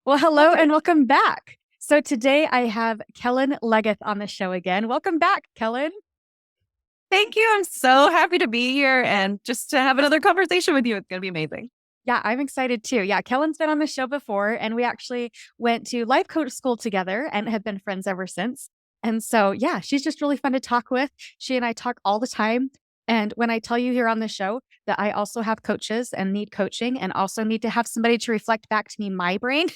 Well, hello Love and it. welcome back. So today I have Kellyn Legath on the show again. Welcome back, Kellyn. Thank you. I'm so happy to be here and just to have another conversation with you. It's going to be amazing. Yeah, I'm excited too. Yeah, Kellyn's been on the show before, and we actually went to life coach school together and have been friends ever since. And so, yeah, she's just really fun to talk with. She and I talk all the time. And when I tell you here on the show that I also have coaches and need coaching and also need to have somebody to reflect back to me my brain,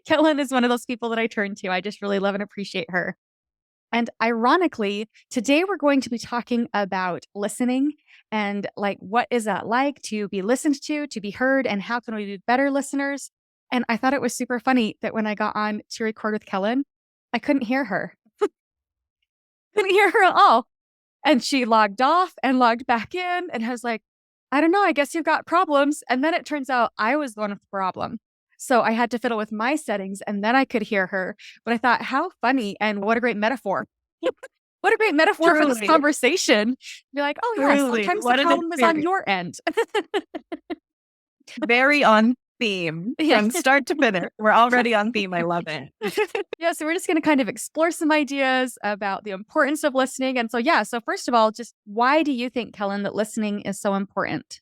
Kellyn is one of those people that I turn to. I just really love and appreciate her. And ironically, today we're going to be talking about listening and like what is that like to be listened to be heard, and how can we be better listeners? And I thought it was super funny that when I got on to record with Kellyn, I couldn't hear her. Couldn't hear her at all. And she logged off and logged back in and was like, I don't know, I guess you've got problems. And then it turns out I was the one with the problem. So I had to fiddle with my settings and then I could hear her. But I thought, how funny and what a great metaphor. What a great metaphor for this Truly, conversation. Be like, oh, yeah, truly. sometimes the What an problem is on experience. your end. Very on theme Yeah. from start to finish. We're already on theme. I love it. Yeah. So we're just going to kind of explore some ideas about the importance of listening. And so, yeah. So, first of all, just why do you think, Kellyn, that listening is so important?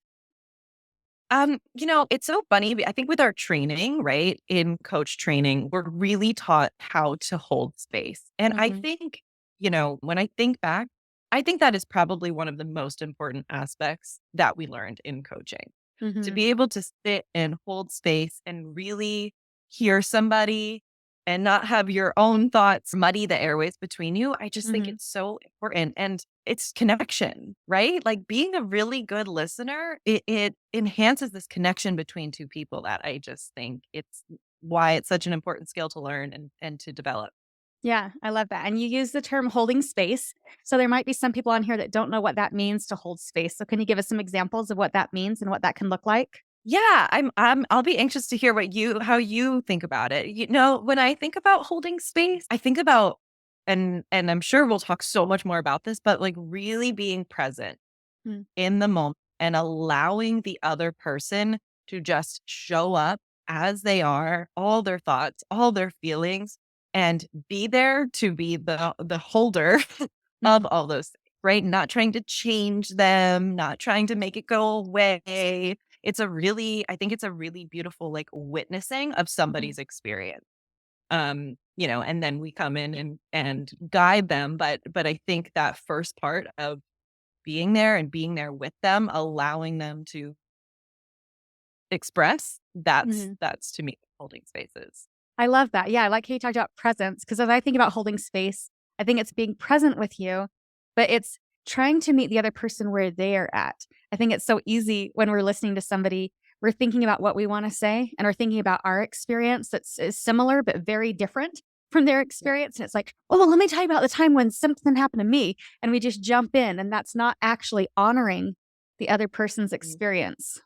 It's so funny. I think with our training, right, in coach training, we're really taught how to hold space. And I Hmm. think, when I think back, I think that is probably one of the most important aspects that we learned in coaching. To Hmm. be able to sit and hold space and really hear somebody and not have your own thoughts muddy the airways between you. I just think Hmm. it's so important. And it's connection, right? Like being a really good listener, it enhances this connection between two people that I just think it's why it's such an important skill to learn and to develop. Yeah, I love that. And you use the term holding space. So there might be some people on here that don't know what that means to hold space. So can you give us some examples of what that means and what that can look like? Yeah, I'll be anxious to hear how you think about it. When I think about holding space, I think about and I'm sure we'll talk so much more about this, but like really being present Mm. in the moment and allowing the other person to just show up as they are, all their thoughts, all their feelings, and be there to be the holder of Mhm. all those things, right? Not trying to change them, not trying to make it go away. I think it's a really beautiful like witnessing of Mhm. somebody's experience. And then we come in and guide them. But I think that first part of being there and being there with them, allowing them to express, Mhm. that's to me holding spaces. I love that. Yeah, I like how you talked about presence because as I think about holding space, I think it's being present with you, but it's trying to meet the other person where they're at. I think it's so easy when we're listening to somebody, we're thinking about what we want to say and we're thinking about our experience that's is similar but very different from their experience. And it's like, oh, well, let me tell you about the time when something happened to me. And we just jump in, and that's not actually honoring the other person's Mhm. experience.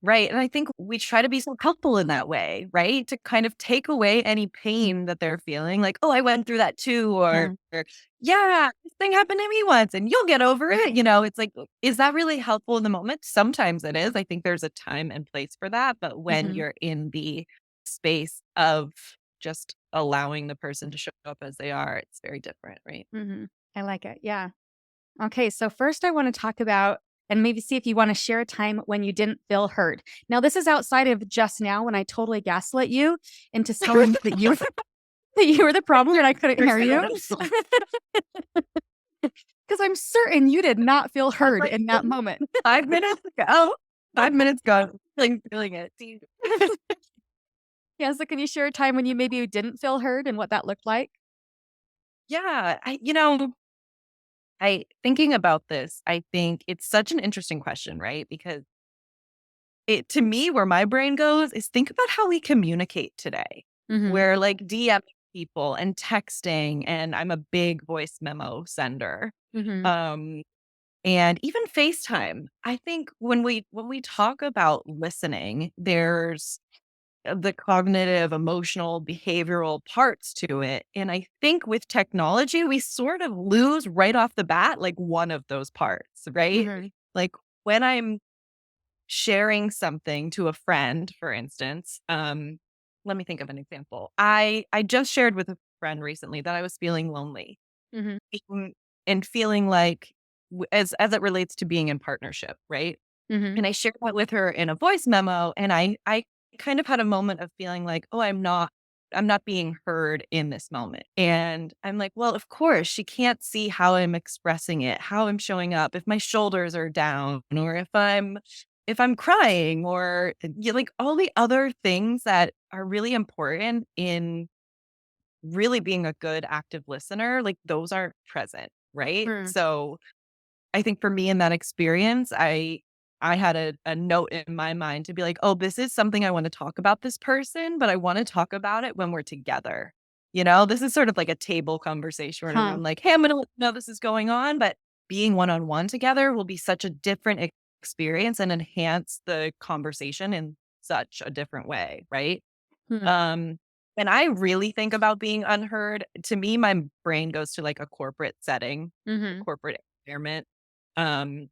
Right. And I think we try to be so helpful in that way, right? To kind of take away any pain that they're feeling, like, oh, I went through that too, or yeah, this thing happened to me once and you'll get over it. It's like, is that really helpful in the moment? Sometimes it is. I think there's a time and place for that. But when Hmm. you're in the space of just allowing the person to show up as they are, it's very different, right? Hmm. I like it. Yeah. Okay, so first I want to talk about and maybe see if you want to share a time when you didn't feel heard. Now, this is outside of just now when I totally gaslit you into telling that you that you were the problem and I couldn't hear you. Because I'm certain you did not feel I'm heard like in that moment. 5 minutes ago. 5 minutes ago. Feeling it. Yeah, so can you share a time when you maybe didn't feel heard and what that looked like? Yeah. I thinking about this, I think it's such an interesting question, right? Because it to me, where my brain goes is think about how we communicate today. Hmm. We're like DMing people and texting, and I'm a big voice memo sender. Hmm. Um, and even FaceTime. I think when we talk about listening, there's the cognitive, emotional, behavioral parts to it. And I think with technology, we sort of lose right off the bat, like one of those parts, right? Hmm. Like when I'm sharing something to a friend, for instance, let me think of an example. I just shared with a friend recently that I was feeling lonely, Mhm. feeling and feeling like as it relates to being in partnership, right? Mhm. And I shared that with her in a voice memo, and I kind of had a moment of feeling like, "Oh, I'm not being heard in this moment." And I'm like, "Well, of course, she can't see how I'm expressing it, how I'm showing up, if my shoulders are down or if I'm crying or like all the other things that are really important in really being a good active listener, like those aren't present, right?" Mm. So I think for me in that experience, I had a note in my mind to be like, "Oh, this is something I wanna talk about this person, but I wanna talk about it when we're together." You know, this is sort of like a table conversation where Huh. I'm like, "Hey, I'm gonna let you know this is going on," but being one-on-one together will be such a different experience and enhance the conversation in such a different way, right? Hmm. Um, and I really think about being unheard. To me, my brain goes to like a corporate setting, a Mhm. corporate environment. Um,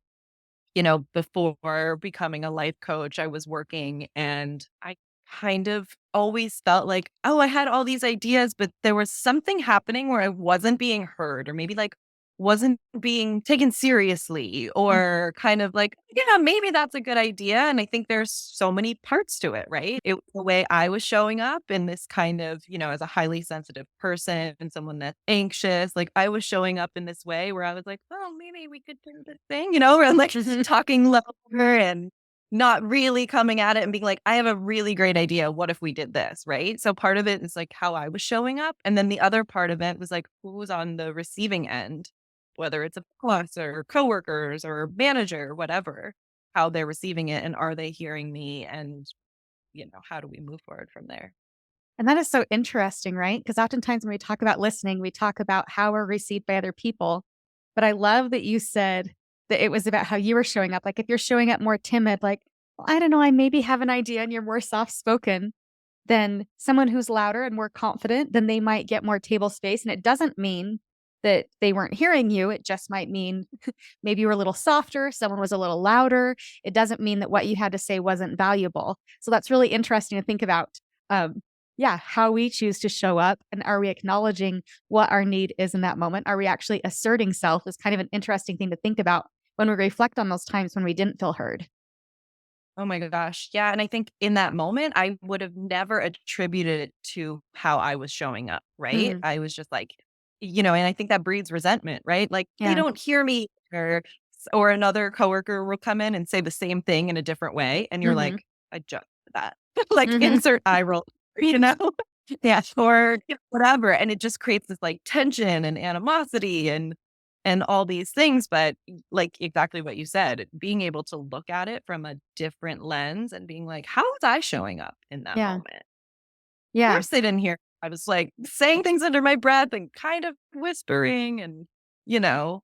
before becoming a life coach, I was working and I kind of always felt like, oh, I had all these ideas, but there was something happening where I wasn't being heard, or maybe like wasn't being taken seriously, Mm. or kind of like, yeah, maybe that's a good idea. And I think there's so many parts to it, right? It was the way I was showing up in this kind of, as a highly sensitive person and someone that's anxious. Like I was showing up in this way where I was like, oh, maybe we could do this thing, where I'm like Mhm. talking lower and not really coming at it and being like, I have a really great idea. What if we did this? Right. So part of it is like how I was showing up. And then the other part of it was like who was on the receiving end, whether it's a boss or coworkers or manager, whatever, how they're receiving it. And are they hearing me? And, how do we move forward from there? And that is so interesting, right? Because oftentimes when we talk about listening, we talk about how we're received by other people. But I love that you said that it was about how you were showing up. Like if you're showing up more timid, like, well, I don't know, I maybe have an idea and you're more soft spoken than someone who's louder and more confident, then they might get more table space. And it doesn't mean that they weren't hearing you. It just might mean maybe you were a little softer, someone was a little louder. It doesn't mean that what you had to say wasn't valuable. So that's really interesting to think about. Um, yeah, how we choose to show up and are we acknowledging what our need is in that moment? Are we actually asserting self is kind of an interesting thing to think about when we reflect on those times when we didn't feel heard. Oh my gosh. Yeah. And I think in that moment, I would have never attributed it to how I was showing up. Right. Mm, I was just like, and I think that breeds resentment, right? Like they yeah. don't hear me or another coworker will come in and say the same thing in a different way. And you're Hmm. like, I just did that. Like Hmm. insert eye roll, you know? Yeah. Or whatever. And it just creates this like tension and animosity and all these things. But like exactly what you said, being able to look at it from a different lens and being like, how was I showing up in that Yeah. moment? Of Yeah. course they didn't hear. I was like saying things under my breath and kind of whispering and, you know,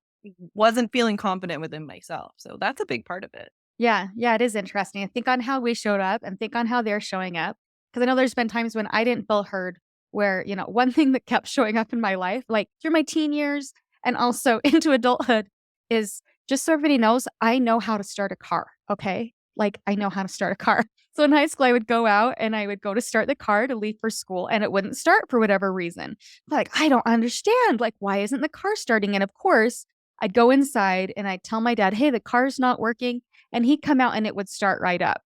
wasn't feeling confident within myself. So that's a big part of it. Yeah, yeah, it is interesting. I think on how we showed up and think on how they're showing up. Because I know there's been times when I didn't feel heard where, one thing that kept showing up in my life, like through my teen years and also into adulthood, is just so everybody knows, I know how to start a car. Okay. Like I know how to start a car. So in high school, I would go out and I would go to start the car to leave for school and it wouldn't start for whatever reason. Like, I don't understand. Like, why isn't the car starting? And of course, I'd go inside and I'd tell my dad, hey, the car's not working and he'd come out and it would start right up.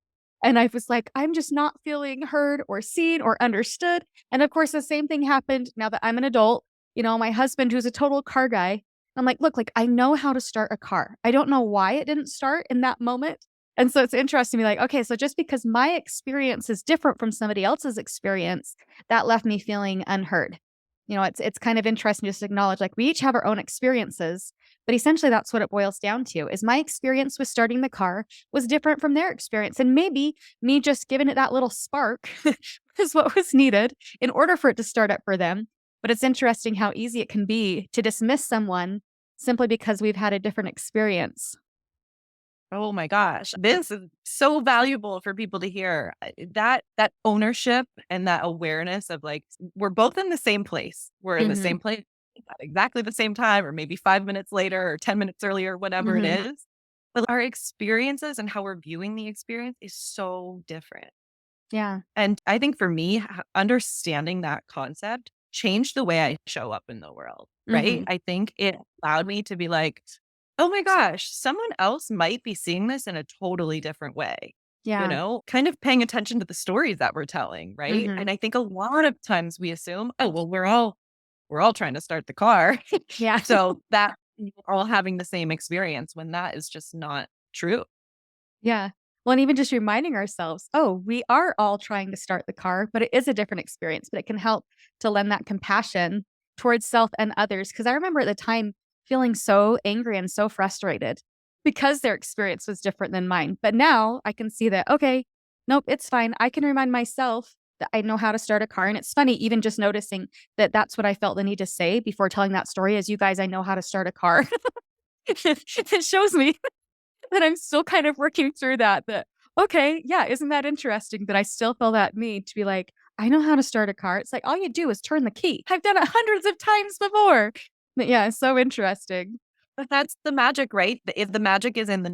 And I was like, I'm just not feeling heard or seen or understood. And of course, the same thing happened now that I'm an adult. My husband, who's a total car guy, I'm like, I know how to start a car. I don't know why it didn't start in that moment. And so it's interesting to be like, okay, so just because my experience is different from somebody else's experience, that left me feeling unheard. It's kind of interesting just to acknowledge like we each have our own experiences, but essentially, that's what it boils down to is my experience with starting the car was different from their experience. And maybe me just giving it that little spark is what was needed in order for it to start up for them. But it's interesting how easy it can be to dismiss someone simply because we've had a different experience. Oh my gosh. This is so valuable for people to hear. That ownership and that awareness of like we're both in the same place. We're in the Hmm. same place at exactly the same time or maybe 5 minutes later or 10 minutes earlier, whatever it Hmm. is. But our experiences and how we're viewing the experience is so different. Yeah. And I think for me, understanding that concept changed the way I show up in the world, right? Mhm. I think it allowed me to be like, oh my gosh, someone else might be seeing this in a totally different way, Yeah. kind of paying attention to the stories that we're telling, right? Mhm. And I think a lot of times we assume, oh, well, we're all trying to start the car. Yeah. So that we're all having the same experience when that is just not true. Yeah. Well, and even just reminding ourselves, oh, we are all trying to start the car, but it is a different experience, but it can help to lend that compassion towards self and others. Cause I remember at the time feeling so angry and so frustrated because their experience was different than mine. But now I can see that, okay, nope, it's fine. I can remind myself that I know how to start a car. And it's funny, even just noticing that that's what I felt the need to say before telling that story is, you guys, I know how to start a car. It shows me and I'm still kind of working through that, okay, yeah, isn't that interesting that I still feel that need to be like, "I know how to start a car." It's like, all you do is turn the key. I've done it hundreds of times before. But yeah, it's so interesting. But that's the magic, right? If the magic is in the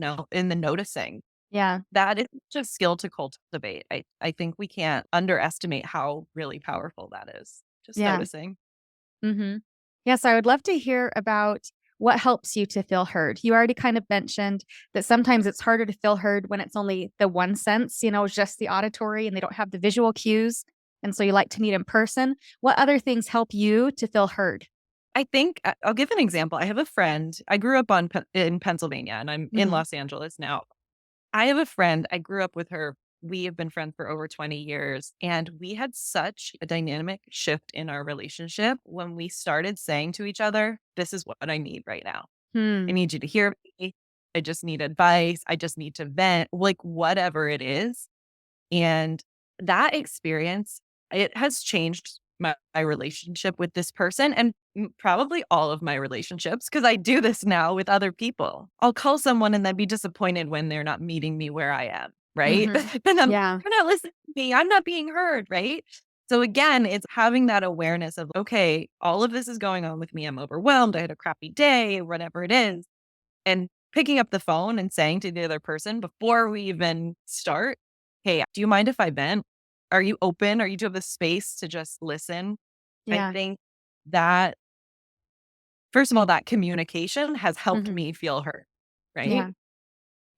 noticing, Yeah, that is just skill to cultivate. I think we can't underestimate how really powerful that is. Just yeah, noticing. mhm. Yes, I would love to hear about what helps you to feel heard. You already kind of mentioned that sometimes it's harder to feel heard when it's only the one sense, just the auditory and they don't have the visual cues, and so you like to meet in person. What other things help you to feel heard? I think I'll give an example. I have a friend. I grew up in Pennsylvania, and I'm in Mhm. Los Angeles now. I have a friend. I grew up with her. We have been friends for over 20 years, and we had such a dynamic shift in our relationship when we started saying to each other, "This is what I need right now. I Hmm. need you to hear me. I just need advice. I just need to vent," like whatever it is. And that experience, it has changed my relationship with this person and probably all of my relationships because I do this now with other people. I'll call someone and then be disappointed when they're not meeting me where I am, right? Mhm. And I'm, Yeah. you're not listening to me. I'm not being heard, right? So again, it's having that awareness of, okay, all of this is going on with me. I'm overwhelmed. I had a crappy day, whatever it is. And picking up the phone and saying to the other person before we even start, "Hey, do you mind if I vent? Are you open? Or you do have the space to just listen?" I Yeah. think that, first of all, that communication has helped Mhm. me feel heard, right? Yeah.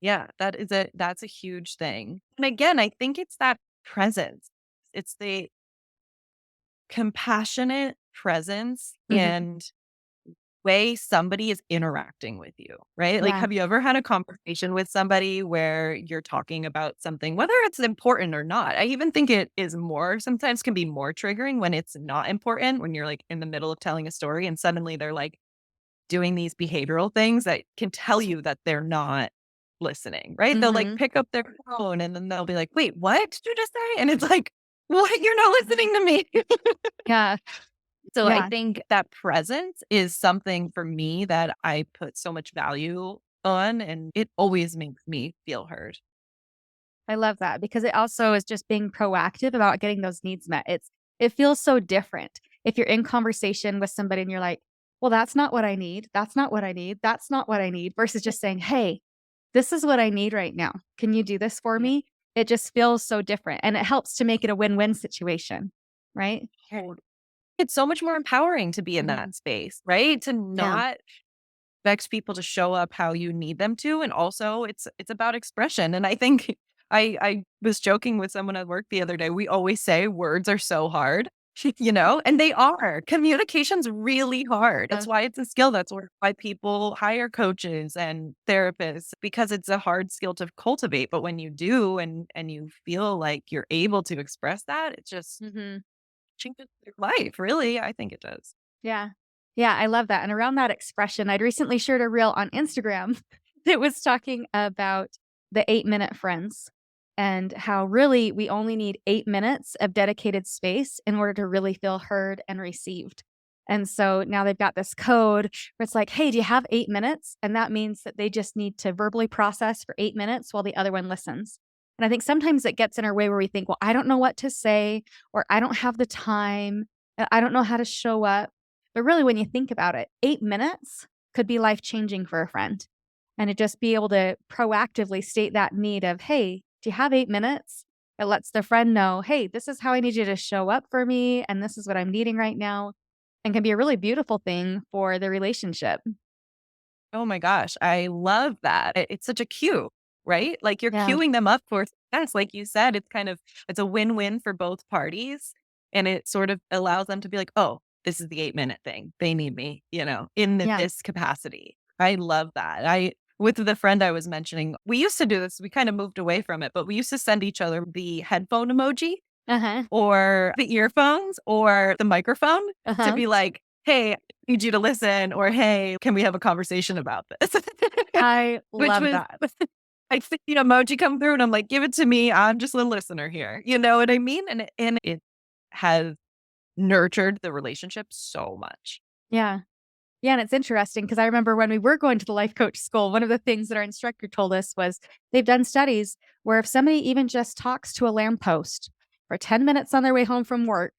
Yeah, that's a huge thing. And again, I think it's that presence. It's the compassionate presence Mhm. and way somebody is interacting with you, right? Like, Yeah. have you ever had a conversation with somebody where you're talking about something, whether it's important or not? I even think it is more, sometimes can be more triggering when it's not important, when you're like in the middle of telling a story and suddenly they're like doing these behavioral things that can tell you that they're not listening, right? They'll like Mhm. pick up their phone and then they'll be like, wait, what did you just say? And it's like, what? You're not listening to me. Yeah. So I Yeah. think that presence is something for me that I put so much value on, and it always makes me feel heard. I love that because it also is just being proactive about getting those needs met. It feels so different if you're in conversation with somebody and you're like, "Well, that's not what I need. That's not what I need. That's not what I need," versus just saying, "Hey, this is what I need right now. Can you do this for Yeah. me?" It just feels so different and it helps to make it a win-win situation, right? Hold- It's so much more empowering to be in Mhm. that space, right? To Yeah. not expect people to show up how you need them to, and also it's about expression. And I think I was joking with someone at work the other day. We always say words are so hard, and they are. Communication's really hard. It's Uh, why it's a skill. That's why people hire coaches and therapists, because it's a hard skill to cultivate. But when you do and you feel like you're able to express that, it just mhm. changes your life. Really, I think it does. Yeah. Yeah, I love that, and around that expression, I'd recently shared a reel on Instagram that was talking about the 8-minute friends and how really we only need 8 minutes of dedicated space in order to really feel heard and received. And so now they've got this code where it's like, "Hey, do you have 8 minutes?" And that means that they just need to verbally process for 8 minutes while the other one listens. And I think sometimes it gets in our way where we think, "Well, I don't know what to say," or "I don't have the time," "I don't know how to show up." But really, when you think about it, 8 minutes could be life changing for a friend. And to just be able to proactively state that need of, "Hey, do you have 8 minutes?" It lets the friend know, hey, this is how I need you to show up for me, and this is what I'm needing right now, and can be a really beautiful thing for the relationship. Oh my gosh, I love that. It's such a cue, right? Like you're Yeah. queuing them up for success. Like you said, it's a win-win for both parties. And it sort of allows them to be like, oh, this is the 8-minute thing. They need me, in Yeah. this capacity. I love that. I with the friend I was mentioning, we used to do this. We kind of moved away from it, but we used to send each other the headphone emoji Uh-huh. or the earphones or the microphone to Uh-huh. be like, "Hey, I need you to listen," or "Hey, can we have a conversation about this?" I Which love was that. I see the emoji come through and I'm like, "Give it to me. I'm just a listener here." You know what I mean? And it has nurtured the relationship so much. Yeah. Yeah, and it's interesting because I remember when we were going to the life coach school, one of the things that our instructor told us was they've done studies where if somebody even just talks to a lamppost for 10 minutes on their way home from work,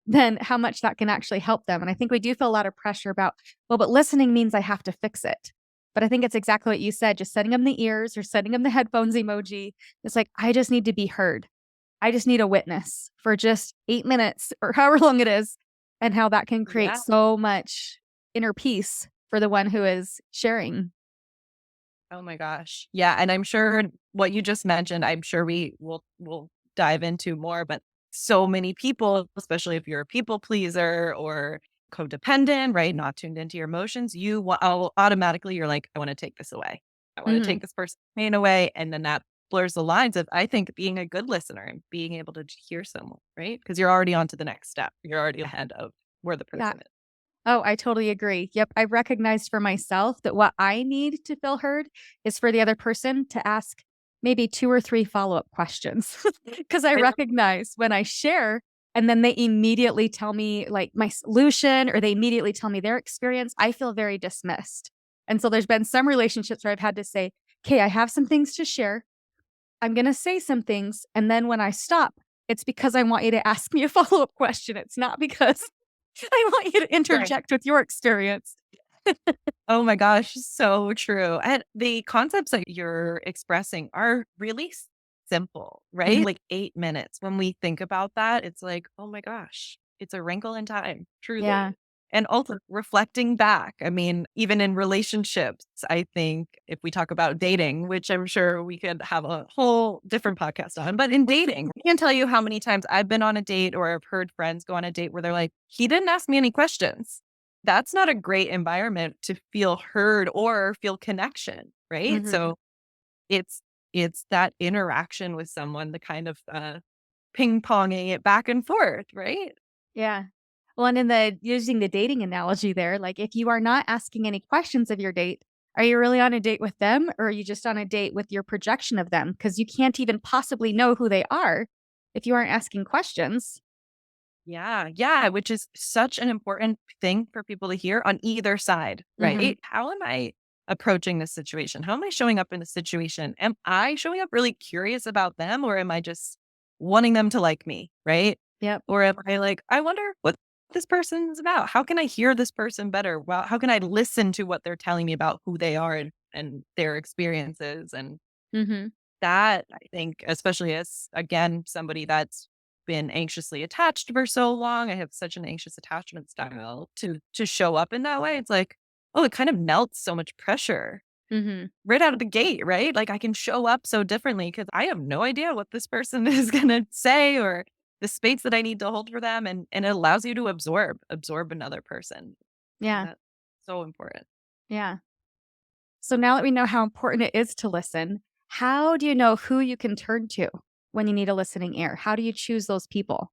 then how much that can actually help them. And I think we do feel a lot of pressure about, well, but listening means I have to fix it. But I think it's exactly what you said, just setting them the ears or setting them the headphones emoji. It's like, I just need to be heard. I just need a witness for just 8 minutes or however long it is, and how that can create Yeah. so much inner peace for the one who is sharing. Oh my gosh. Yeah, and I'm sure what you just mentioned, I'm sure we'll dive into more, but so many people, especially if you're a people pleaser or codependent, right? Not tuned into your emotions, automatically you're like, I want to take this away. I want to Mhm. take this person's pain away. And then that blurs the lines of, I think, being a good listener and being able to hear someone, right? Because you're already on to the next step. You're already ahead of where the Yeah. person is. Oh, I totally agree. Yep, I recognized for myself that what I need to feel heard is for the other person to ask maybe 2 or 3 follow-up questions. Because I I know. recognize when I share and then they immediately tell me, like, my solution or they immediately tell me their experience, I feel very dismissed. And so there's been some relationships where I've had to say, "Okay, I have some things to share. I'm gonna say some things, and then when I stop, it's because I want you to ask me a follow-up question. It's not because I want you to Right. interject with your experience." Oh my gosh, so true. And the concepts that you're expressing are really simple, Mhm. right? Like 8 minutes. When we think about that, it's like, oh my gosh, it's a wrinkle in time, Yeah. truly. And also reflecting back. I mean, even in relationships, I think if we talk about dating, which I'm sure we could have a whole different podcast on, but in dating, I can't tell you how many times I've been on a date or I've heard friends go on a date where they're like, he didn't ask me any questions. That's not a great environment to feel heard or feel connection, right? Mhm. So it's it's that interaction with someone, the kind of ping-ponging it back and forth, right? Yeah. Well, and in the using the dating analogy there, like, if you are not asking any questions of your date, are you really on a date with them, or are you just on a date with your projection of them? Because you can't even possibly know who they are if you aren't asking questions. Yeah, yeah, which is such an important thing for people to hear on either side, Mhm. right? How am I approaching this situation? How am I showing up in the situation? Am I showing up really curious about them or am I just wanting them to like me, right? Yep. Or am I like, I wonder what this person's about? How can I hear this person better? Well, how can I listen to what they're telling me about who they are and their experiences? And Mhm. that I think, especially as again, somebody that's been anxiously attached for so long, I have such an anxious attachment style to show up in that way. It's like, oh, it kind of melts so much pressure Mhm. right out of the gate, right? Like I can show up so differently because I have no idea what this person is gonna say or the space that I need to hold for them. And it allows you to absorb another person. And Yeah. that's so important. Yeah. So now that we know how important it is to listen, how do you know who you can turn to when you need a listening ear? How do you choose those people?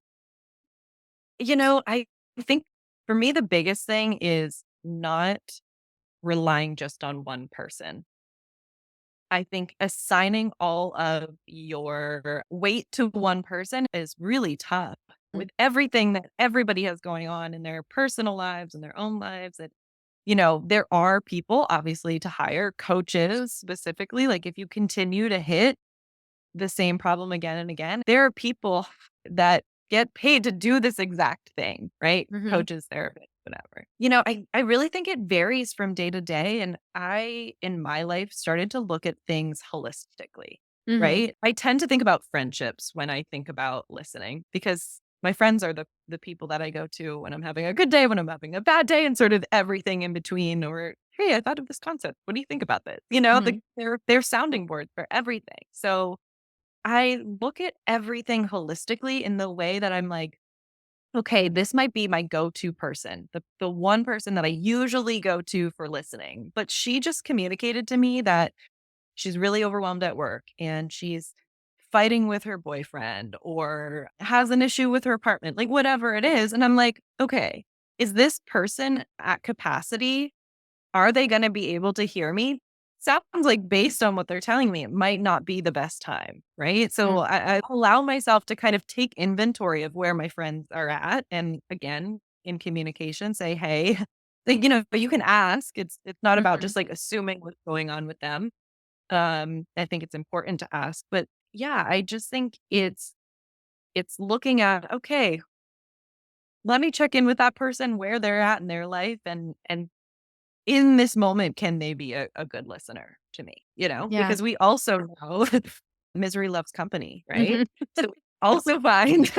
I think for me the biggest thing is not relying just on one person. I think assigning all of your weight to one person is really tough Mm. with everything that everybody has going on in their personal lives and their own lives. And, there are people obviously to hire coaches specifically. Like if you continue to hit the same problem again and again. There are people that get paid to do this exact thing, right? Mhm. Coaches, therapists, whatever. I really think it varies from day to day. And I, in my life, started to look at things holistically. Mhm. right? I tend to think about friendships when I think about listening because my friends are the people that I go to when I'm having a good day, when I'm having a bad day, and sort of everything in between. Or, hey, I thought of this concept. What do you think about this? Mhm. They're sounding board for everything. So I look at everything holistically in the way that I'm like, okay, this might be my go-to person, the one person that I usually go to for listening. But she just communicated to me that she's really overwhelmed at work and she's fighting with her boyfriend or has an issue with her apartment, like whatever it is. And I'm like, okay, is this person at capacity? Are they going to be able to hear me? Sounds like based on what they're telling me, it might not be the best time. Right. So Mm. I allow myself to kind of take inventory of where my friends are at. And again, in communication, say, hey, but you can ask. It's not about Mhm. just like assuming what's going on with them. I think it's important to ask. But yeah, I just think it's looking at, okay, let me check in with that person where they're at in their life and in this moment, can they be a good listener to me? Yeah. Because we also know misery loves company, right? Mhm. So we also find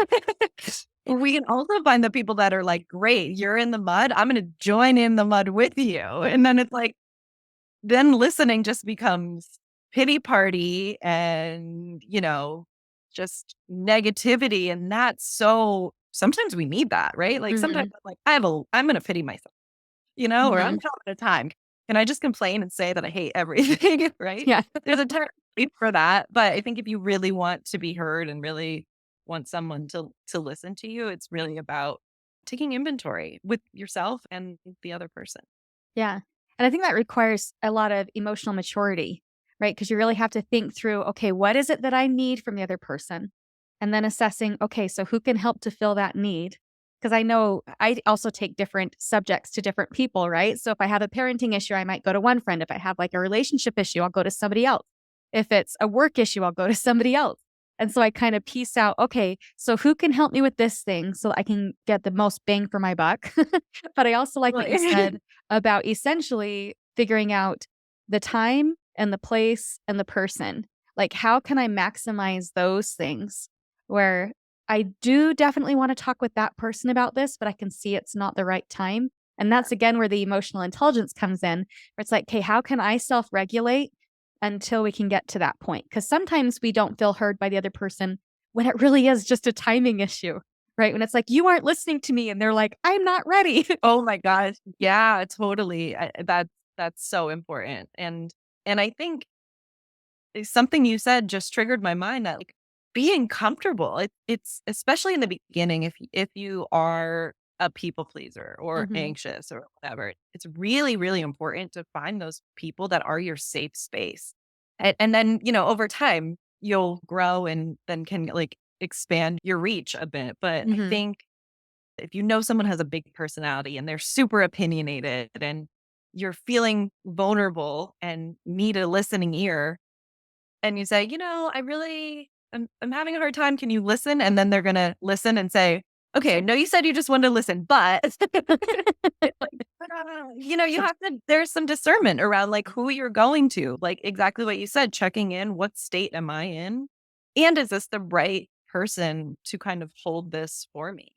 we can also find the people that are like, great, you're in the mud. I'm gonna join in the mud with you. And then it's like, then listening just becomes pity party and, just negativity. And that's so sometimes we need that, right? Like sometimes Mhm. I'm like, I'm gonna pity myself, or I'm Mhm. having a time. Can I just complain and say that I hate everything, right? Yeah. There's a time for that, but I think if you really want to be heard and really want someone to listen to you, it's really about taking inventory with yourself and the other person. Yeah. And I think that requires a lot of emotional maturity, right? Because you really have to think through, okay, what is it that I need from the other person? And then assessing, okay, so who can help to fill that need? Because I know I also take different subjects to different people, right? So if I have a parenting issue, I might go to one friend. If I have like a relationship issue, I'll go to somebody else. If it's a work issue, I'll go to somebody else. And so I kind of piece out, okay, so who can help me with this thing so I can get the most bang for my buck? But I also like what you Right. said about essentially figuring out the time and the place and the person. Like, how can I maximize those things where I do definitely want to talk with that person about this, but I can see it's not the right time. And that's again where the emotional intelligence comes in, where it's like, okay, how can I self regulate until we can get to that point? Because sometimes we don't feel heard by the other person when it really is just a timing issue, right? When it's like, you aren't listening to me, and they're like, I'm not ready. Oh my gosh. Yeah, totally. That's so important. And I think something you said just triggered my mind that like being comfortable. It's especially in the beginning if you are a people pleaser or Hmm. anxious or whatever. It's really really important to find those people that are your safe space. And then, over time you'll grow and then can like expand your reach a bit. But I Hmm. think if you know someone has a big personality and they're super opinionated and you're feeling vulnerable and need a listening ear and you say, I really I'm having a hard time. Can you listen? And then they're gonna listen and say, okay, I know you said you just wanted to listen, but you have to there's some discernment around like who you're going to, like exactly what you said, checking in, what state am I in? And is this the right person to kind of hold this for me?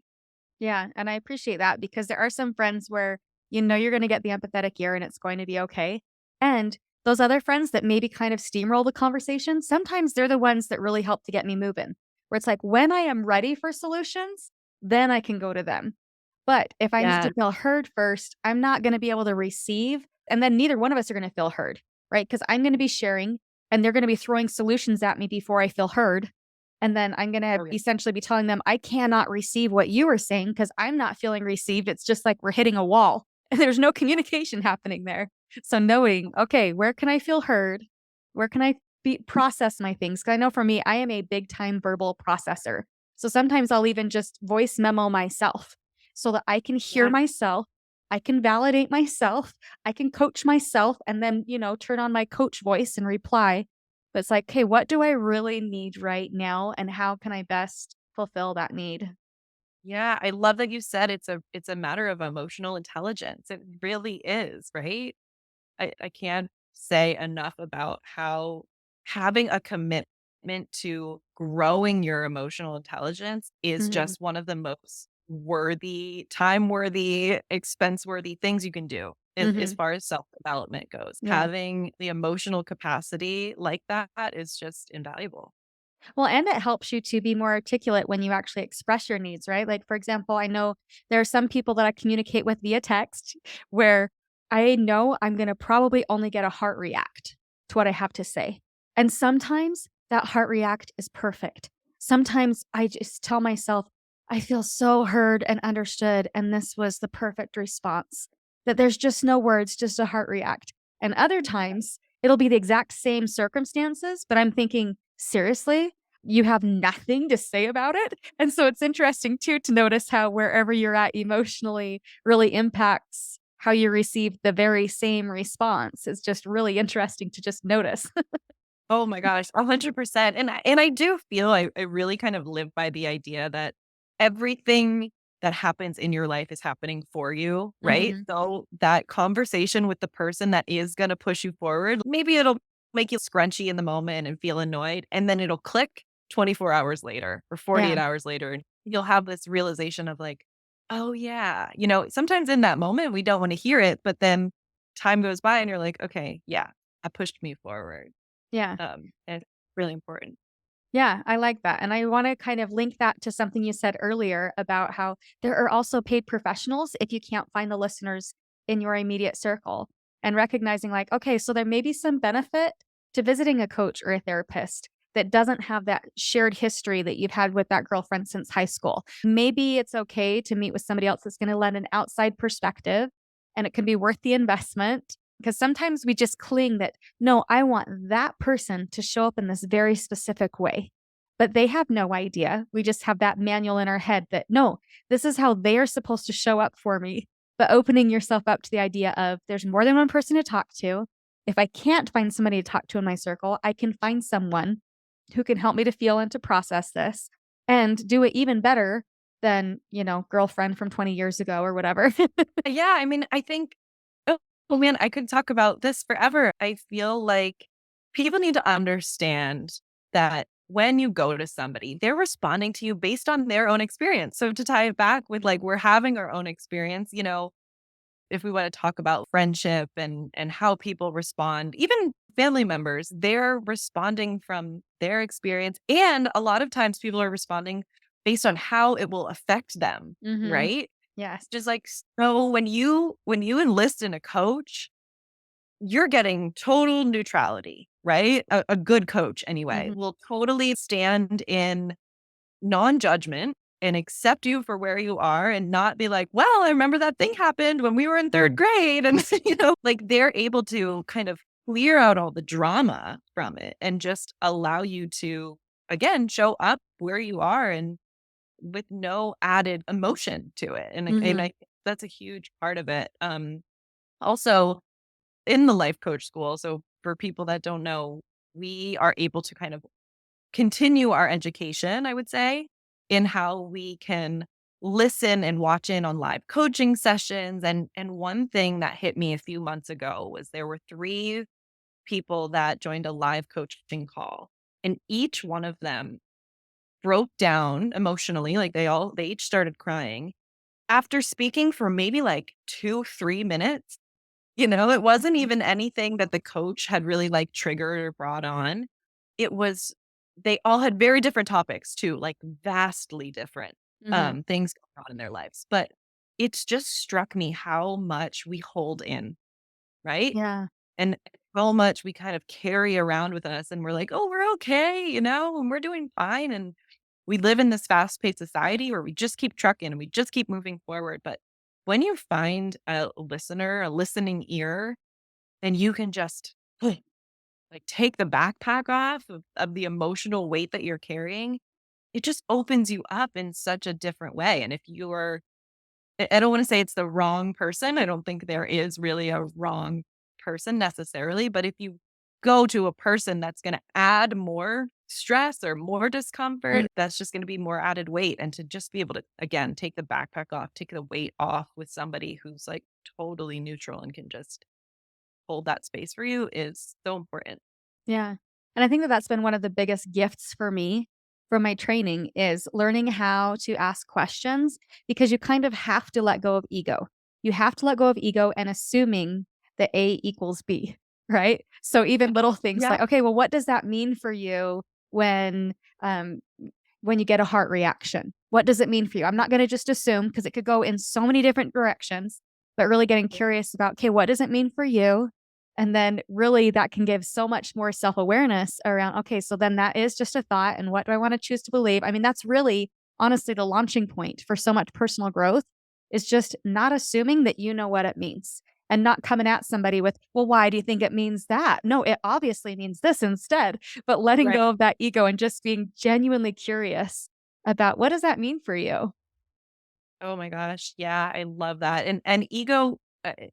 Yeah, and I appreciate that because there are some friends where you know you're gonna get the empathetic ear and it's going to be okay. And those other friends that maybe kind of steamroll the conversation, sometimes they're the ones that really help to get me moving. Where it's like when I am ready for solutions, then I can go to them. But if I need to Yeah. feel heard first, I'm not gonna be able to receive, and then neither one of us are gonna feel heard, right? Because I'm gonna be sharing and they're gonna be throwing solutions at me before I feel heard. And then I'm gonna essentially be telling them, "I cannot receive what you are saying because 'cause I'm not feeling received." It's just like we're hitting a wall, and there's no communication happening there. So knowing, okay, where can I feel heard? Where can I process my things? Because I know for me, I am a big time verbal processor. So sometimes I'll even just voice memo myself so that I can hear Yeah. myself, I can validate myself, I can coach myself, and then, turn on my coach voice and reply. But it's like, "Okay, what do I really need right now, and how can I best fulfill that need?" Yeah, I love that you said it's a matter of emotional intelligence. It really is, right? I can't say enough about how having a commitment commitment to growing your emotional intelligence is Mhm. just one of the most worthy, time worthy, expense worthy things you can do as Mhm. far as self development goes. Yeah. Having the emotional capacity like that is just invaluable. Well, and it helps you to be more articulate when you actually express your needs, right? Like, for example, I know there are some people that I communicate with via text where I know I'm going to probably only get a heart react to what I have to say. And sometimes that heart react is perfect. Sometimes I just tell myself, I feel so heard and understood. And this was the perfect response. That there's just no words, just a heart react. And other times it'll be the exact same circumstances, but I'm thinking, seriously? You have nothing to say about it. And so it's interesting too to notice how wherever you're at emotionally really impacts how you receive the very same response. It's just really interesting to just notice. Oh my gosh, 100%. And I do feel I really kind of live by the idea that everything that happens in your life is happening for you, right? Mhm. So that conversation with the person that is going to push you forward, maybe it'll make you scrunchy in the moment and feel annoyed, and then it'll click 24 hours later or 48 Yeah. hours later. And you'll have this realization of like, oh yeah, sometimes in that moment we don't want to hear it, but then time goes by and you're like, okay, yeah, that pushed me forward. Yeah. And it's really important. Yeah, I like that. And I want to kind of link that to something you said earlier about how there are also paid professionals if you can't find the listeners in your immediate circle and recognizing, like, okay, so there may be some benefit to visiting a coach or a therapist that doesn't have that shared history that you've had with that girlfriend since high school. Maybe it's okay to meet with somebody else that's going to lend an outside perspective and it can be worth the investment because sometimes we just cling that no, I want that person to show up in this very specific way. But they have no idea. We just have that manual in our head that no, this is how they are supposed to show up for me. But opening yourself up to the idea of there's more than one person to talk to. If I can't find somebody to talk to in my circle, I can find someone who can help me to feel and to process this and do it even better than, girlfriend from 20 years ago or whatever. Yeah, I mean, I think oh man, I could talk about this forever. I feel like people need to understand that when you go to somebody, they're responding to you based on their own experience. So to tie it back with like we're having our own experience, if we want to talk about friendship and how people respond, even family members, they're responding from their experience. And a lot of times people are responding based on how it will affect them, Mhm. right? Yes. Just like so when you enlist in a coach, you're getting total neutrality, right? A good coach anyway Mhm. will totally stand in non-judgment and accept you for where you are and not be like, "Well, I remember that thing happened when we were in 3rd grade." And, like they're able to kind of clear out all the drama from it and just allow you to, again, show up where you are and with no added emotion to it. And I Mhm. think that's a huge part of it. Also in the life coach school, so for people that don't know, we are able to kind of continue our education, I would say, in how we can listen and watch in on live coaching sessions. And one thing that hit me a few months ago was there were 3 people that joined a live coaching call, and each one of them broke down emotionally, like they each started crying after speaking for maybe like 2, 3 minutes. It wasn't Mhm. even anything that the coach had really, like, triggered or brought on. It was they all had very different topics too, like, vastly different, Mhm. things going on in their lives, but it's just struck me how much we hold in, right? Yeah. And how much we kind of carry around with us, and we're like, "Oh, we're okay," and we're doing fine, and we live in this fast-paced society where we just keep trucking and we just keep moving forward, but when you find a listener, a listening ear, then you can just like take the backpack off of the emotional weight that you're carrying. It just opens you up in such a different way. And if you're I don't wanna say it's the wrong person. I don't think there is really a wrong person necessarily, but if you go to a person that's gonna add more stress or more Mm. discomfort, that's just gonna be more added weight, and to just be able to, again, take the backpack off, take the weight off with somebody who's, like, totally neutral and can just hold that space for you is so important. Yeah. And I think that that's been one of the biggest gifts for me from my training is learning how to ask questions because you kind of have to let go of ego. You have to let go of ego and assuming that A equals B, right? So even little things Yeah. like, okay, well, what does that mean for you when um, when you get a heart reaction? What does it mean for you? I'm not going to just assume because it could go in so many different directions, but really getting curious about, okay, what does it mean for you? And then really that can give so much more self awareness around, okay, so then that is just a thought. And what do I want to choose to believe? I mean, that's really honestly the launching point for so much personal growth is just not assuming that you know what it means and not coming at somebody with, well, why do you think it means that? No, it obviously means this instead, but letting Right. go of that ego and just being genuinely curious about what does that mean for you? Oh my gosh. Yeah, I love that. And ego,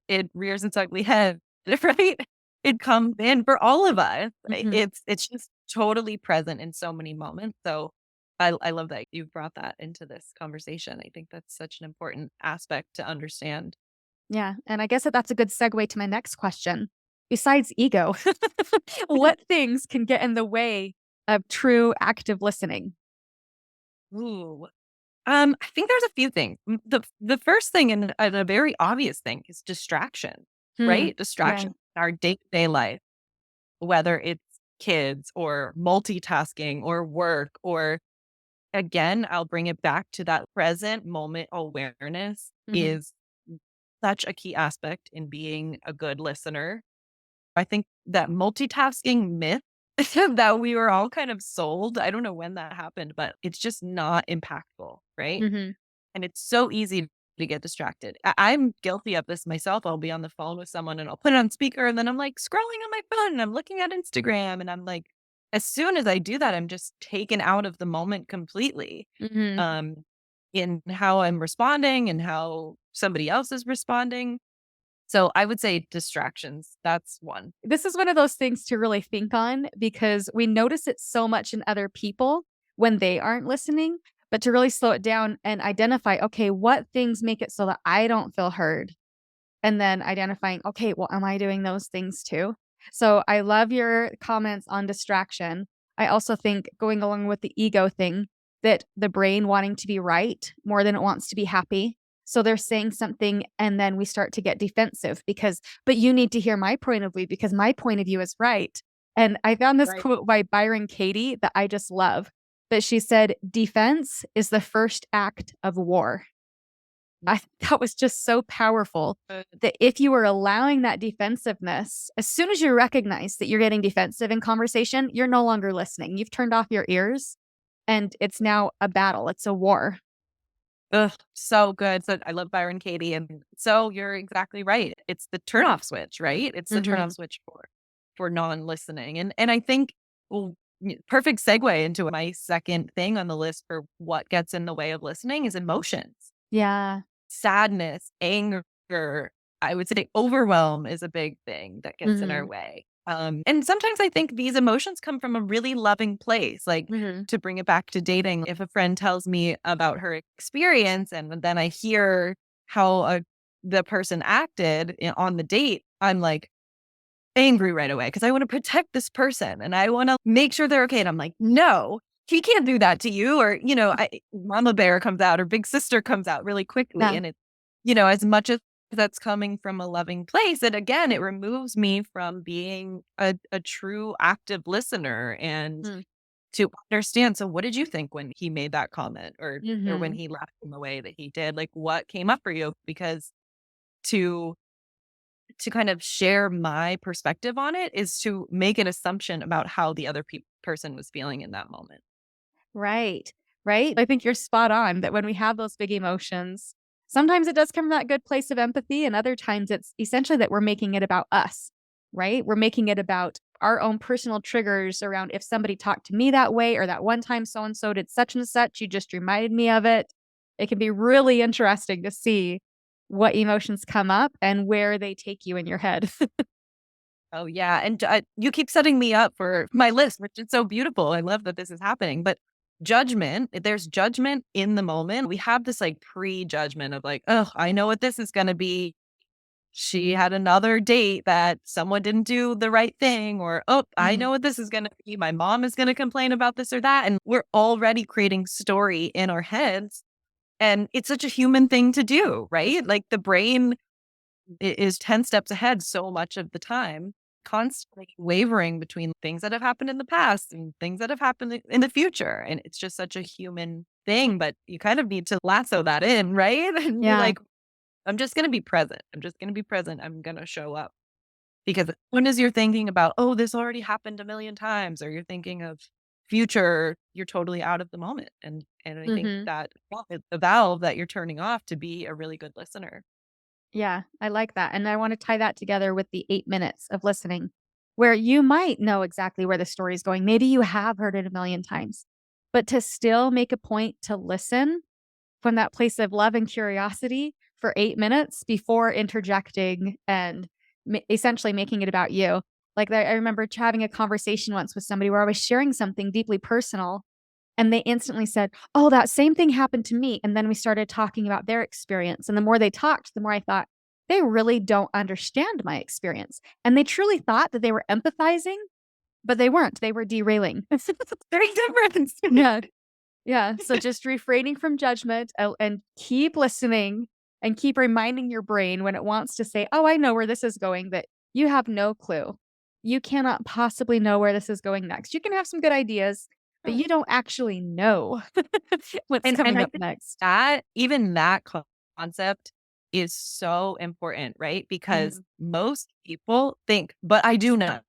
it rears its ugly head, right? It comes in for all of us. Hmm. It's just totally present in so many moments. So I love that you brought that into this conversation. I think that's such an important aspect to understand. Yeah. And I guess that that's a good segue to my next question. Besides ego, what things can get in the way of true active listening? Ooh. I think there's a few things. The first thing and a very obvious thing is distraction, Hmm. right? Yeah. Distraction in our day-to-day life, whether it's kids or multitasking or work or again, I'll bring it back to that present moment awareness Hmm. is such a key aspect in being a good listener. I think that multitasking myth that we were all kind of sold, I don't know when that happened, but it's just not impactful, right? Hmm. And it's so easy to get distracted. I'm guilty of this myself. I'll be on the phone with someone and I'll put it on speaker and then I'm like scrolling on my phone and I'm looking at Instagram and I'm like, as soon as I do that, I'm just taken out of the moment completely. Hmm. Um, in how I'm responding and how somebody else is responding. So I would say distractions. That's one. This is one of those things to really think on because we notice it so much in other people when they aren't listening, but to really slow it down and identify, okay, what things make it so that I don't feel heard? And then identifying, okay, well, am I doing those things too? So I love your comments on distraction. I also think going along with the ego thing, that the brain wanting to be right more than it wants to be happy. So they're saying something and then we start to get defensive because, but you need to hear my point of view because my point of view is right. And I found this Right. quote by Byron Katie that I just love. That she said, defense is the first act of war. I that was just so powerful Good. that if you were allowing that defensiveness, as soon as you recognize that you're getting defensive in conversation, you're no longer listening. You've turned off your ears and it's now a battle. It's a war. Ugh, so good. So I love Byron Katie, and so you're exactly right. It's the turnoff switch, right? It's the Hmm. turnoff switch for non-listening, and I think well, perfect segue into my second thing on the list for what gets in the way of listening is emotions, Yeah. sadness, anger. I would say overwhelm is a big thing that gets in our Hmm. way. And sometimes I think these emotions come from a really loving place. Like Hmm. to bring it back to dating, if a friend tells me about her experience and then I hear how the person acted on the date, I'm like angry right away because I want to protect this person and I want to make sure they're okay. And I'm like, no, he can't do that to you. Or, mama bear comes out or big sister comes out really quickly. Yeah. And it's, as much as that's coming from a loving place, and again, it removes me from being a true active listener and to understand. So what did you think when he made that comment or when Mm-hmm. he left in the way that he did? Like what came up for you? Because to kind of share my perspective on it is to make an assumption about how the other person was feeling in that moment. Right. Right. I think you're spot on that when we have those big emotions, sometimes it does come from that good place of empathy, and other times it's essentially that we're making it about us, right? We're making it about our own personal triggers around if somebody talked to me that way, or that one time so and so did such and such, you just reminded me of it. It can be really interesting to see what emotions come up and where they take you in your head. Oh, yeah, and, you keep setting me up for my list, which is so beautiful. I love that this is happening, but there's judgment in the moment. We have this, like, prejudgment of, like, "Oh, I know what this is gonna be." she had another date that someone didn't do the right thing, or, oh, I Mhm. know what this is going to be. My mom is going to complain about this or that. And we're already creating story in our heads. And it's such a human thing to do, right? Like the brain is 10 steps ahead so much of the time, constantly wavering between things that have happened in the past and things that have happened in the future. And it's just such a human thing, but you kind of need to lasso that in, right? And be Yeah. like, I'm just going to be present. I'm just going to be present. I'm going to show up. Because as soon as you're thinking about, oh, this already happened a million times, or you're thinking of future, you're totally out of the moment. And I think Mhm. that is the valve that you're turning off to be a really good listener. Yeah, I like that, and I wanna tie that together with the 8 minutes of listening, where you might know exactly where the story is going. Maybe you have heard it a million times, but to still make a point to listen from that place of love and curiosity for 8 minutes before interjecting and essentially making it about you. Like, I remember having a conversation once with somebody where I was sharing something deeply personal, and they instantly said, "Oh, that same thing happened to me." And then we started talking about their experience. And the more they talked, the more I thought, they really don't understand my experience. And they truly thought that they were empathizing, but they weren't. They were derailing. Big difference. Yeah. Yeah. So just refraining from judgment and keep listening and keep reminding your brain when it wants to say, "Oh, I know where this is going," that you have no clue. You cannot possibly know where this is going next. You can have some good ideas, but you don't actually know what's And coming I up think next. that even that concept is so important, right? Because Mhm, most people think, but I do know.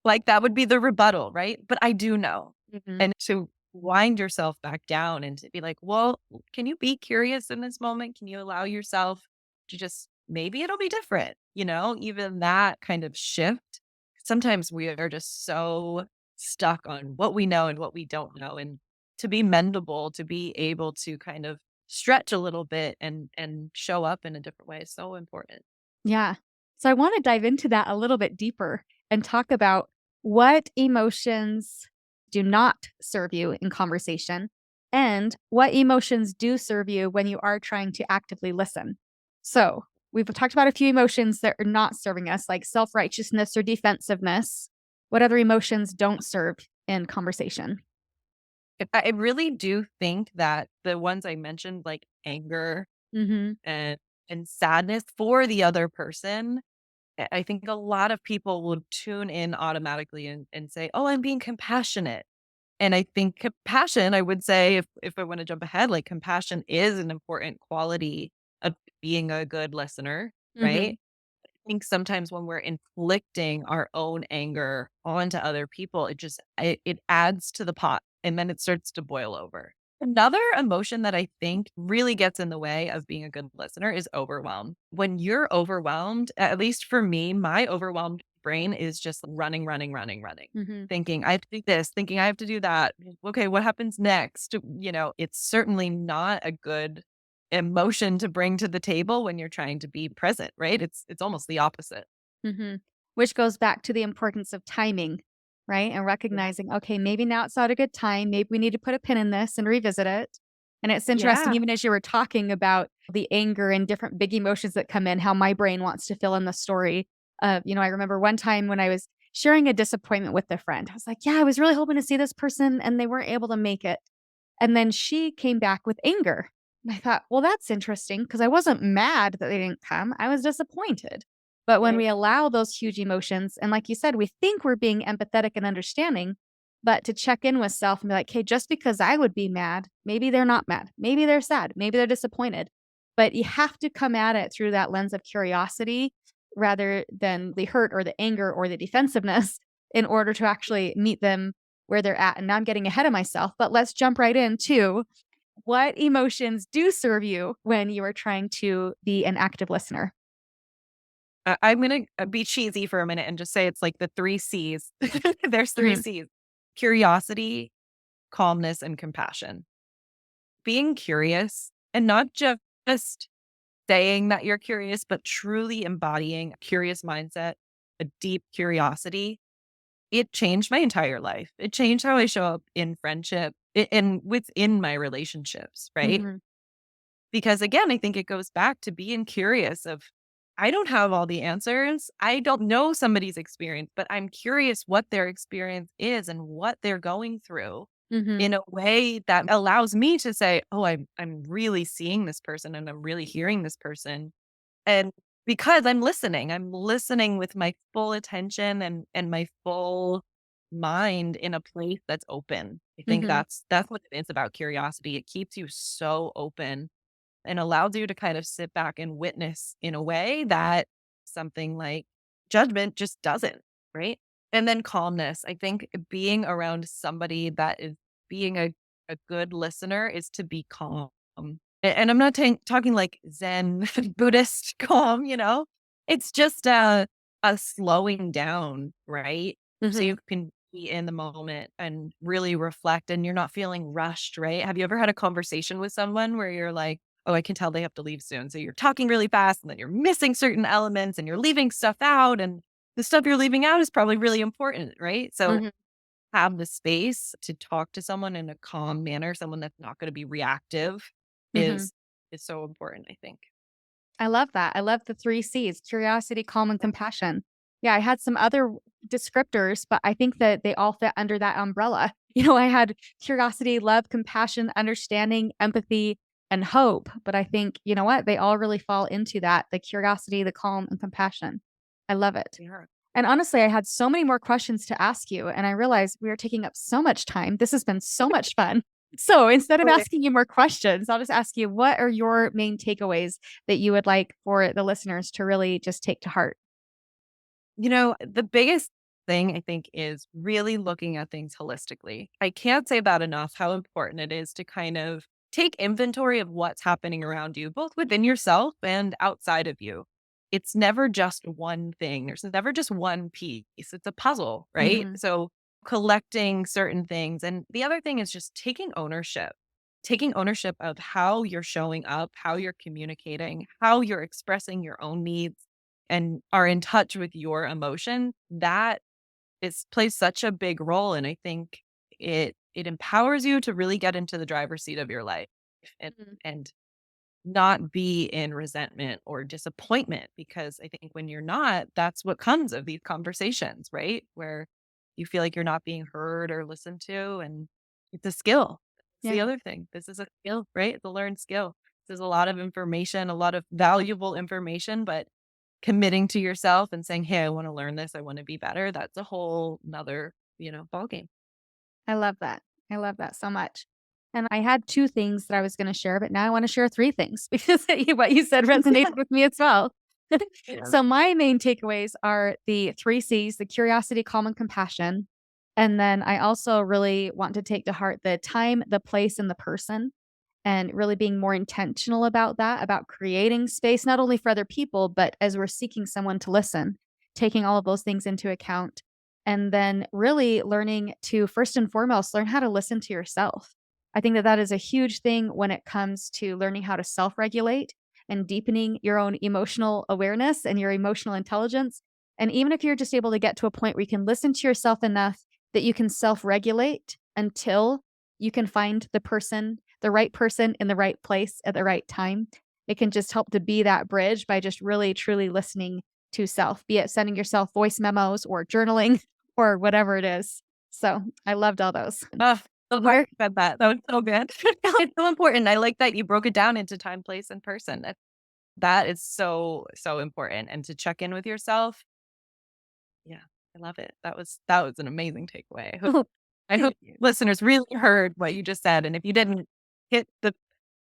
Like that would be the rebuttal, right? But I do know. mhm. And to wind yourself back down and to be like, well, can you be curious in this moment? Can you allow yourself to just maybe it'll be different, even that kind of shift. Sometimes we are just so stuck on what we know and what we don't know. And to be mendable, to be able to kind of stretch a little bit and show up in a different way is so important. Yeah. So I wanna dive into that a little bit deeper and talk about what emotions do not serve you in conversation and what emotions do serve you when you are trying to actively listen. So, we've talked about a few emotions that are not serving us, like self-righteousness or defensiveness. What other emotions don't serve in conversation? I really do think that the ones I mentioned, like anger Mhm. and and sadness for the other person, I think a lot of people will tune in automatically and say, "Oh, I'm being compassionate." And I think compassion, I would say, if I want to jump ahead, like compassion is an important quality of being a good listener, right? Mhm. Think sometimes when we're inflicting our own anger onto other people, it adds to the pot and then it starts to boil over. Another emotion that I think really gets in the way of being a good listener is overwhelm. When you're overwhelmed, at least for me, my overwhelmed brain is just running, running, running, running, Mhm. thinking I have to do this, thinking I have to do that. Okay, what happens next? It's certainly not a good emotion to bring to the table when you're trying to be present, right? It's almost the opposite. Mhm. Which goes back to the importance of timing, right? And recognizing, okay, maybe now it's not a good time. Maybe we need to put a pin in this and revisit it. And it's interesting, Yeah. even as you were talking about the anger and different big emotions that come in, how my brain wants to fill in the story. I remember one time when I was sharing a disappointment with a friend. I was like, yeah, I was really hoping to see this person and they weren't able to make it. And then she came back with anger. And I thought, well, that's interesting because I wasn't mad that they didn't come. I was disappointed. But when Right. we allow those huge emotions, and like you said, we think we're being empathetic and understanding, but to check in with self and be like, hey, just because I would be mad, maybe they're not mad. Maybe they're sad. Maybe they're disappointed. But you have to come at it through that lens of curiosity rather than the hurt or the anger or the defensiveness in order to actually meet them where they're at. And now I'm getting ahead of myself, but let's jump right into what emotions do serve you when you are trying to be an active listener. I'm gonna be cheesy for a minute and just say it's like the three C's. There's three Mhm, C's: curiosity, calmness, and compassion. Being curious and not just saying that you're curious, but truly embodying a curious mindset, a deep curiosity. It changed my entire life. It changed how I show up in friendship and within my relationships, right? mhm, Because again, I think it goes back to being curious of I don't have all the answers. I don't know somebody's experience, but I'm curious what their experience is and what they're going through Mhm. in a way that allows me to say, "Oh, I'm really seeing this person and I'm really hearing this person." And because I'm listening with my full attention and my full mind in a place that's open. I think Mhm. that's what it is about curiosity. It keeps you so open and allows you to kind of sit back and witness in a way that something like judgment just doesn't, right? And then calmness. I think being around somebody that is being a good listener is to be calm. And I'm not talking like Zen Buddhist calm, it's just a slowing down, right? So you Mhm. can be in the moment and really reflect and you're not feeling rushed, right? Have you ever had a conversation with someone where you're like, oh, I can tell they have to leave soon. So you're talking really fast and then you're missing certain elements and you're leaving stuff out. And the stuff you're leaving out is probably really important, right? So Mhm. have the space to talk to someone in a calm manner, someone that's not going to be reactive Mhm. is is so important, I think. I love that. I love the 3 C's: curiosity, calm, and compassion. Yeah, I had some other descriptors, but I think that they all fit under that umbrella. I had curiosity, love, compassion, understanding, empathy, and hope. But I think, you know what? They all really fall into that, the curiosity, the calm, and compassion. I love it. Yeah. And honestly, I had so many more questions to ask you, and I realized we are taking up so much time. This has been so much fun. So instead of Okay. asking you more questions, I'll just ask you, what are your main takeaways that you would like for the listeners to really just take to heart? The biggest thing I think is really looking at things holistically. I can't say that enough how important it is to kind of take inventory of what's happening around you, both within yourself and outside of you. It's never just one thing. There's never just one piece. It's a puzzle, right? Mhm. So collecting certain things. And the other thing is just taking ownership of how you're showing up, how you're communicating, how you're expressing your own needs and are in touch with your emotion, that is plays such a big role. And I think it empowers you to really get into the driver's seat of your life and Mhm. and not be in resentment or disappointment because I think when you're not, that's what comes of these conversations, right? Where you feel like you're not being heard or listened to. And it's a skill. It's the Yeah. other thing. This is a skill, right? It's a learned skill. There's a lot of information, a lot of valuable information, but committing to yourself and saying, hey, I want to learn this, I want to be better, that's a whole nother, ball game. I love that. I love that so much. And I had 2 things that I was gonna share, but now I wanna share 3 things because what you said resonated with me as well. Yeah. So my main takeaways are the 3 C's, the curiosity, calm, and compassion. And then I also really want to take to heart the time, the place, and the person, and really being more intentional about that, about creating space, not only for other people, but as we're seeking someone to listen, taking all of those things into account. And then really learning to, first and foremost, learn how to listen to yourself. I think that that is a huge thing when it comes to learning how to self regulate and deepening your own emotional awareness and your emotional intelligence. And even if you're just able to get to a point where you can listen to yourself enough that you can self regulate until you can find the right person in the right place at the right time. It can just help to be that bridge by just really truly listening to self, be it sending yourself voice memos or journaling or whatever it is. So I loved all those. Oh, so glad Where you said that was so good. It's so important. I like that you broke it down into time, place, and person. That is so so important, and to check in with yourself. Yeah, I love it. That was an amazing takeaway. I hope thank you. listeners really heard what you just said, and if you didn't, hit the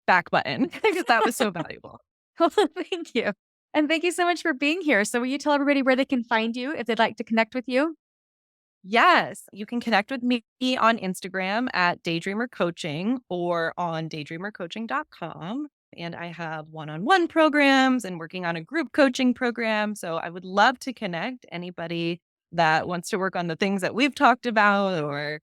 back button because that was so valuable. Thank you. And thank you so much for being here. So will you tell everybody where they can find you if they'd like to connect with you? Yes, you can connect with me on Instagram at Daydreamer Coaching or on daydreamercoaching.com. And I have one-on-one programs and working on a group coaching program. So I would love to connect anybody that wants to work on the things that we've talked about or,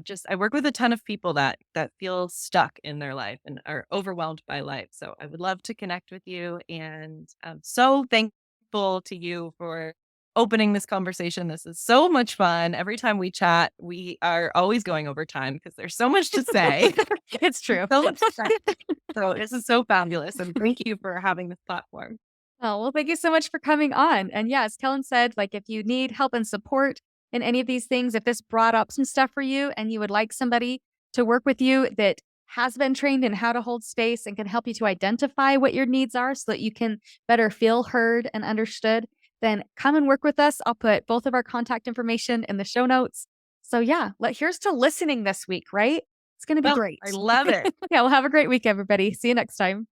just I work with a ton of people that feel stuck in their life and are overwhelmed by life. So I would love to connect with you and I'm so thankful to you for opening this conversation. This is so much fun. Every time we chat, we are always going over time because there's so much to say. It's true. So much to say. So this is so fabulous. And thank you for having this platform. Oh, well, thank you so much for coming on. And yeah, as Kellen said, like if you need help and support in any of these things, if this brought up some stuff for you and you would like somebody to work with you that has been trained in how to hold space and can help you to identify what your needs are so that you can better feel heard and understood, then come and work with us. I'll put both of our contact information in the show notes. So yeah, here's to listening this week, right? It's going to be Well, I great. love it. Yeah, well, have a great week, everybody. See you next time.